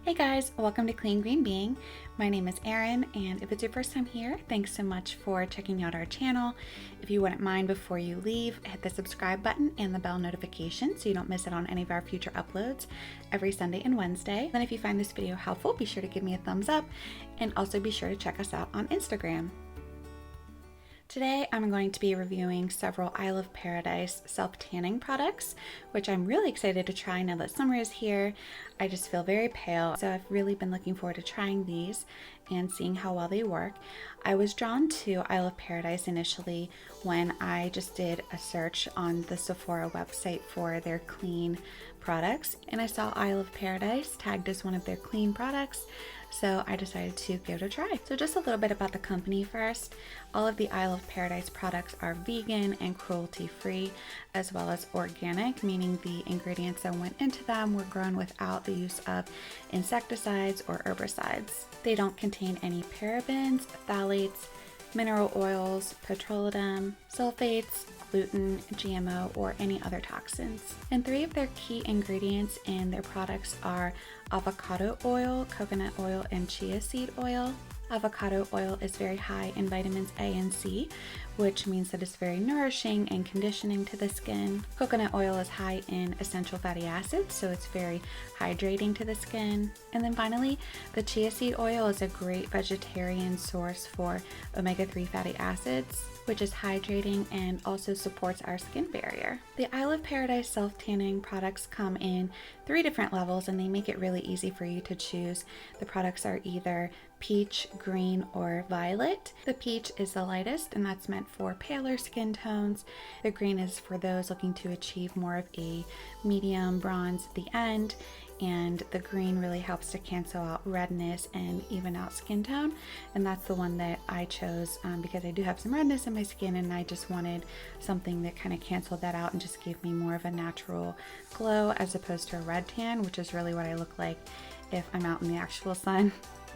Hey guys, welcome to Clean Green Being. My name is Erin, and if it's your first time here, thanks so much for checking out our channel. If you wouldn't mind, before you leave, hit the subscribe button and the bell notification so you don't miss out on any of our future uploads every Sunday and Wednesday. Then if you find this video helpful, be sure to give me a thumbs up and also be sure to check us out on Instagram. Today I'm going to be reviewing several Isle of Paradise self-tanning products, which I'm really excited to try now that summer is here. I just feel very pale, so I've really been looking forward to trying these and seeing how well they work. I was drawn to Isle of Paradise initially when I just did a search on the Sephora website for their clean products, and I saw Isle of Paradise tagged as one of their clean products, so I decided to give it a try. So just a little bit about the company first. All of the Isle of Paradise products are vegan and cruelty-free, as well as organic, meaning the ingredients that went into them were grown without the use of insecticides or herbicides. They don't contain any parabens, phthalates, mineral oils, petroleum, sulfates, gluten, GMO, or any other toxins. And three of their key ingredients in their products are avocado oil, coconut oil, and chia seed oil. Avocado oil is very high in vitamins A and C, which means that it's very nourishing and conditioning to the skin. Coconut oil is high in essential fatty acids, so it's very hydrating to the skin. And then finally, the chia seed oil is a great vegetarian source for omega-3 fatty acids, which is hydrating and also supports our skin barrier. The Isle of Paradise self-tanning products come in 3 different levels, and they make it really easy for you to choose. The products are either peach, green, or violet. The peach is the lightest, and that's meant for paler skin tones. The green is for those looking to achieve more of a medium bronze at the end, and the green really helps to cancel out redness and even out skin tone, and that's the one that I chose because I do have some redness in my skin, and I just wanted something that kind of canceled that out and just gave me more of a natural glow as opposed to a red tan, which is really what I look like if I'm out in the actual sun.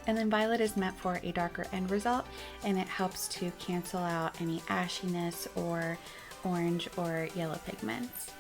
And then violet is meant for a darker end result, and it helps to cancel out any ashiness or orange or yellow pigments.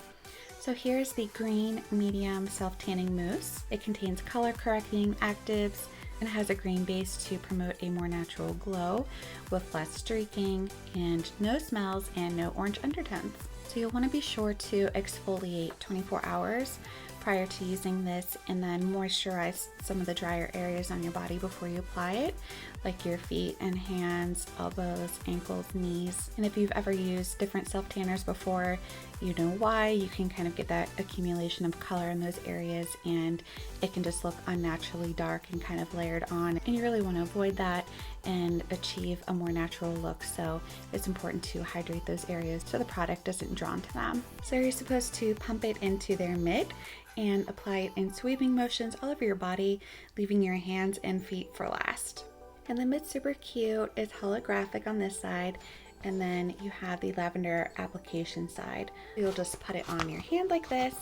So here's the green medium self-tanning mousse. It contains color correcting actives and has a green base to promote a more natural glow with less streaking and no smells and no orange undertones. So you'll want to be sure to exfoliate 24 hours prior to using this, and then moisturize some of the drier areas on your body before you apply it, like your feet and hands, elbows, ankles, knees. And if you've ever used different self-tanners before, you know why. You can kind of get that accumulation of color in those areas, and it can just look unnaturally dark and kind of layered on, and you really want to avoid that and achieve a more natural look. So it's important to hydrate those areas so the product doesn't draw to them. So you're supposed to pump it into their mitt and apply it in sweeping motions all over your body, leaving your hands and feet for last. And the mitt's super cute. It's holographic on this side, and then you have the lavender application side. You'll just put it on your hand like this,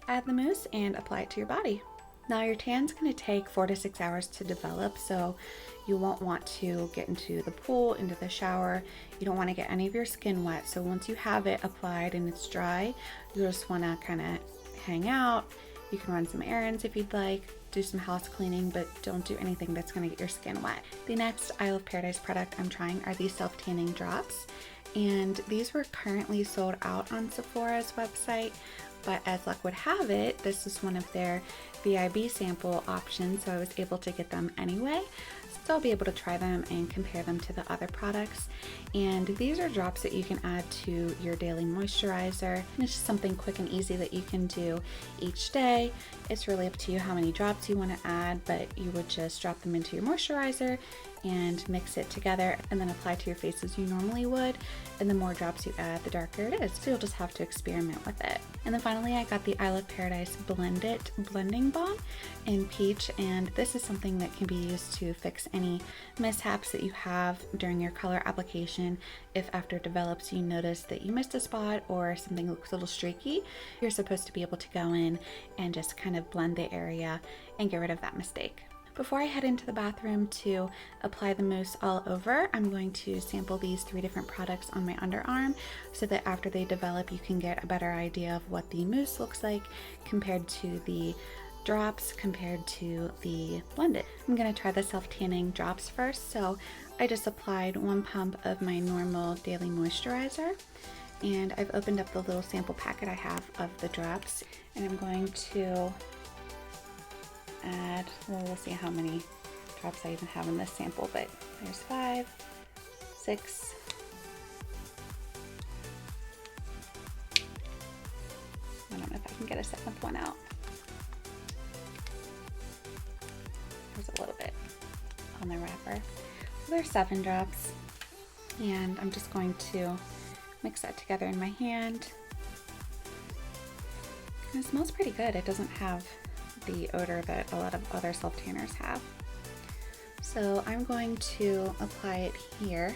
add the mousse, and apply it to your body. Now your tan's going to take 4 to 6 hours to develop, so you won't want to get into the pool, into the shower. You don't want to get any of your skin wet. So once you have it applied and it's dry, you just want to kind of hang out. You can run some errands if you'd like, do some house cleaning, but don't do anything that's going to get your skin wet. The next Isle of Paradise product I'm trying are these self-tanning drops, and these were currently sold out on Sephora's website, but as luck would have it, this is one of their VIB sample options, so I was able to get them anyway. So I'll be able to try them and compare them to the other products. And these are drops that you can add to your daily moisturizer. And it's just something quick and easy that you can do each day. It's really up to you how many drops you want to add, but you would just drop them into your moisturizer and mix it together and then apply to your face as you normally would. And the more drops you add, the darker it is. So you'll just have to experiment with it. And then finally, I got the Isle of Paradise Blend It Blending Balm in peach, and this is something that can be used to fix any mishaps that you have during your color application. If after it develops you notice that you missed a spot or something looks a little streaky, you're supposed to be able to go in and just kind of blend the area and get rid of that mistake. Before I head into the bathroom to apply the mousse all over, I'm going to sample these 3 different products on my underarm so that after they develop you can get a better idea of what the mousse looks like compared to the drops compared to the blended. I'm gonna try the self-tanning drops first. So I just applied 1 pump of my normal daily moisturizer, and I've opened up the little sample packet I have of the drops, and I'm going to add, well, we'll see how many drops I even have in this sample, but there's 5, 6, I don't know if I can get a 7th one out. There's a little bit on the wrapper. So there's 7 drops, and I'm just going to mix that together in my hand. And it smells pretty good. It doesn't have the odor that a lot of other self-tanners have. So I'm going to apply it here.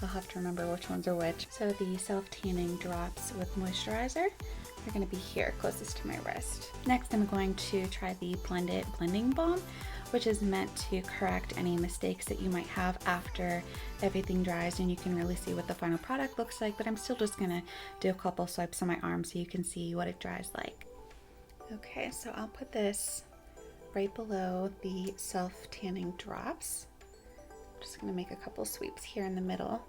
I'll have to remember which ones are which. So the self-tanning drops with moisturizer are going to be here, closest to my wrist. Next, I'm going to try the Blended Blending Balm, which is meant to correct any mistakes that you might have after everything dries and you can really see what the final product looks like, but I'm still just gonna do a couple swipes on my arm so you can see what it dries like. Okay, so I'll put this right below the self-tanning drops. I'm just gonna make a couple sweeps here in the middle.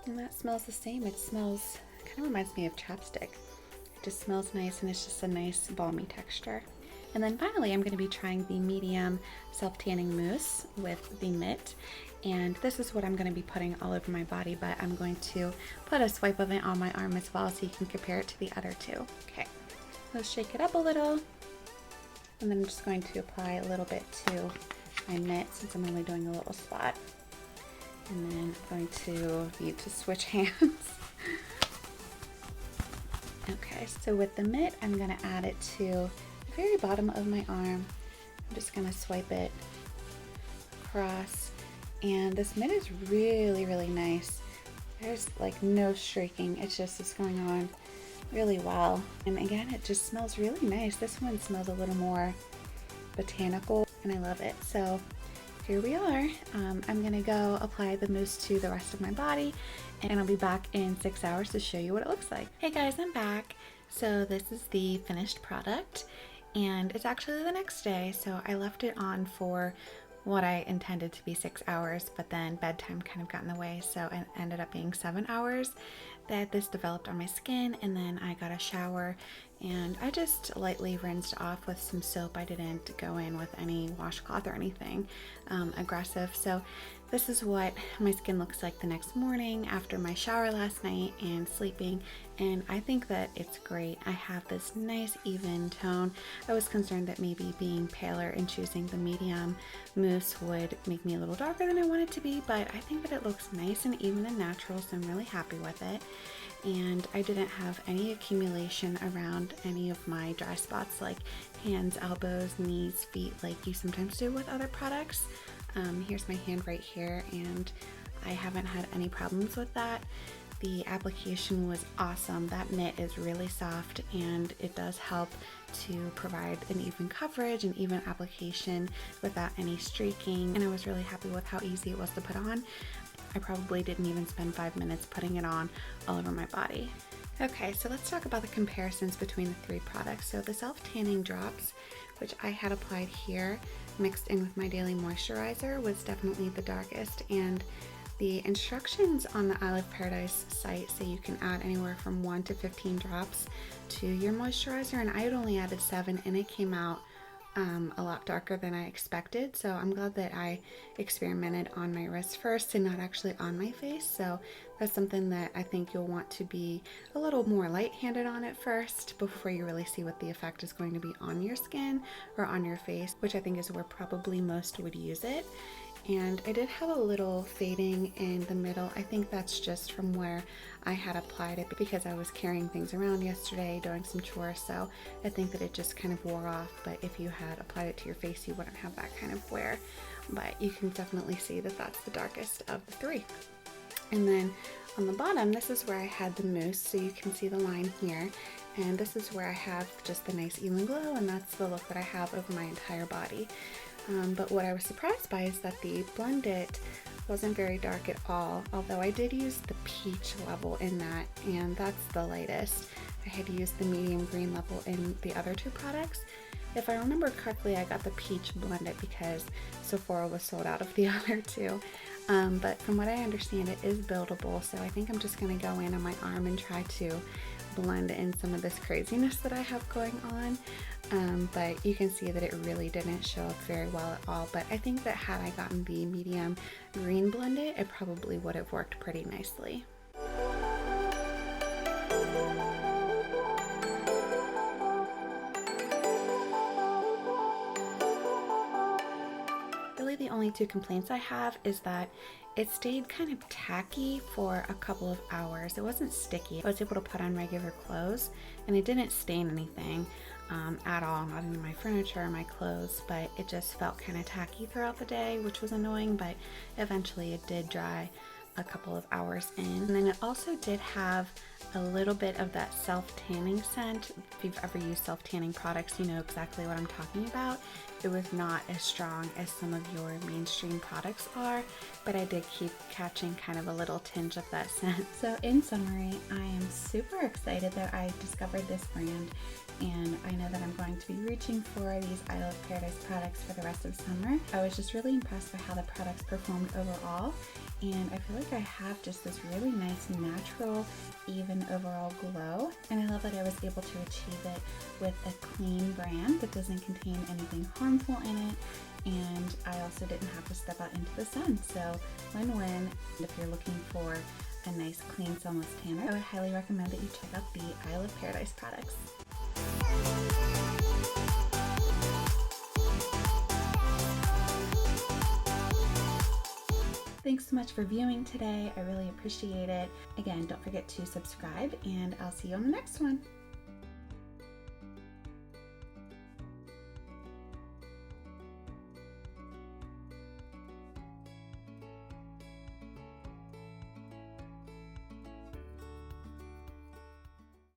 And that smells the same. It smells, kind of reminds me of chapstick. It just smells nice, and it's just a nice balmy texture. And then finally, I'm going to be trying the medium self-tanning mousse with the Mitt. And this is what I'm going to be putting all over my body, but I'm going to put a swipe of it on my arm as well so you can compare it to the other two. Okay, let's shake it up a little. And then I'm just going to apply a little bit to my mitt since I'm only doing a little spot. And then I'm going to need to switch hands. Okay, so with the mitt, I'm gonna add it to the very bottom of my arm. I'm just gonna swipe it across. And this mitt is really, really nice. There's like no streaking. It's going on really well. And again, it just smells really nice. This one smells a little more botanical, and I love it. So here we are. I'm gonna go apply the mousse to the rest of my body, and I'll be back in 6 hours to show you what it looks like. Hey guys, I'm back. So this is the finished product, and it's actually the next day. So I left it on for what I intended to be 6 hours, but then bedtime kind of got in the way, so it ended up being 7 hours that this developed on my skin. And then I got a shower, and I just lightly rinsed off with some soap. I didn't go in with any washcloth or anything aggressive. So this is what my skin looks like the next morning after my shower last night and sleeping, and I think that it's great. I have this nice even tone. I was concerned that maybe being paler and choosing the medium mousse would make me a little darker than I want it to be, but I think that it looks nice and even and natural, so I'm really happy with it. And I didn't have any accumulation around any of my dry spots like hands, elbows, knees, feet, like you sometimes do with other products. Here's my hand right here, and I haven't had any problems with that. The application was awesome. That mitt is really soft, and it does help to provide an even coverage and even application without any streaking, and I was really happy with how easy it was to put on. I probably didn't even spend 5 minutes putting it on all over my body. Okay, so let's talk about the comparisons between the 3 products. So the self-tanning drops, which I had applied here, mixed in with my daily moisturizer, was definitely the darkest, and the instructions on the I Live Paradise site say you can add anywhere from 1 to 15 drops to your moisturizer, and I had only added 7, and it came out a lot darker than I expected. So I'm glad that I experimented on my wrist first and not actually on my face. So that's something that I think you'll want to be a little more light-handed on at first before you really see what the effect is going to be on your skin or on your face, which I think is where probably most would use it. And I did have a little fading in the middle. I think that's just from where I had applied it because I was carrying things around yesterday, doing some chores, so I think that it just kind of wore off. But if you had applied it to your face, you wouldn't have that kind of wear. But you can definitely see that that's the darkest of the 3. And then on the bottom, this is where I had the mousse, so you can see the line here. And this is where I have just the nice even glow, and that's the look that I have over my entire body. But what I was surprised by is that the blended wasn't very dark at all, although I did use the peach level in that, and that's the lightest. I had used the medium green level in the other two products. If I remember correctly, I got the peach blended because Sephora was sold out of the other two. But from what I understand, it is buildable, so I think I'm just going to go in on my arm and try to blend in some of this craziness that I have going on. But you can see that it really didn't show up very well at all. But I think that had I gotten the medium green blended, it probably would have worked pretty nicely. Really the only two complaints I have is that it stayed kind of tacky for a couple of hours. It wasn't sticky. I was able to put on regular clothes and it didn't stain anything at all, not in my furniture or my clothes, but it just felt kind of tacky throughout the day, which was annoying, but eventually it did dry a couple of hours in. And then it also did have a little bit of that self-tanning scent. If you've ever used self-tanning products, you know exactly what I'm talking about. It was not as strong as some of your mainstream products are, but I did keep catching kind of a little tinge of that scent. So in summary, I am super excited that I discovered this brand, and I know that I'm going to be reaching for these Isle of Paradise products for the rest of summer. I was just really impressed by how the products performed overall, and I feel like I have just this really nice, natural, even overall glow, and I love that I was able to achieve it with a clean brand that doesn't contain anything harmful in it, and I also didn't have to step out into the sun, so win-win. If you're looking for a nice, clean, sunless tanner, I would highly recommend that you check out the Isle of Paradise products. Thanks so much for viewing today. I really appreciate it. Again, don't forget to subscribe, and I'll see you on the next one.